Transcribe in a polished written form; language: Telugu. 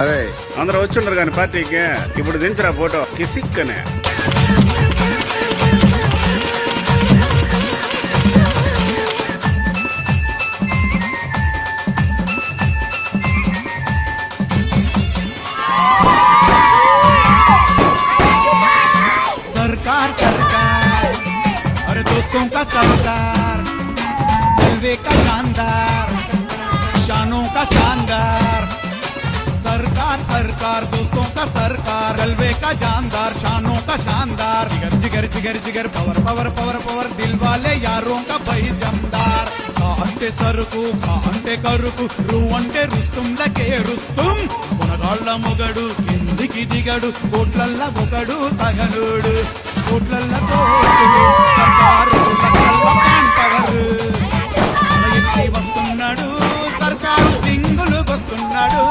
అరే అందరూ వచ్చిండ్రు కానీ పార్టీకి ఇప్పుడు దించరా ఫోటో కిసిక్కనే. सरकार सरकार अरे दोस्तों का सरकार, जलवे का शानदार, शानों का शानदार। सरकार सरकार दोस्तों का सरकार, जलवे का जानदार, शानों का शानदार। जिगर जिगर जिगर जिगर पवर पवर पवर पवर, दिल वाले यारों का भाई जमदार। అంటే సరుకు అంటే కరుకు, రు అంటే రుస్తుందకే రుస్తుం, కొనగాళ్ళ మొగడు కిందికి దిగడు, కోట్లల్ల ఒకడు తగనుడు, కోట్లల్ల కోటుడు సర్కారు లక్షల ప్యాన్ పవర్ వస్తున్నాడు, సర్కారు సింగులు వస్తున్నాడు.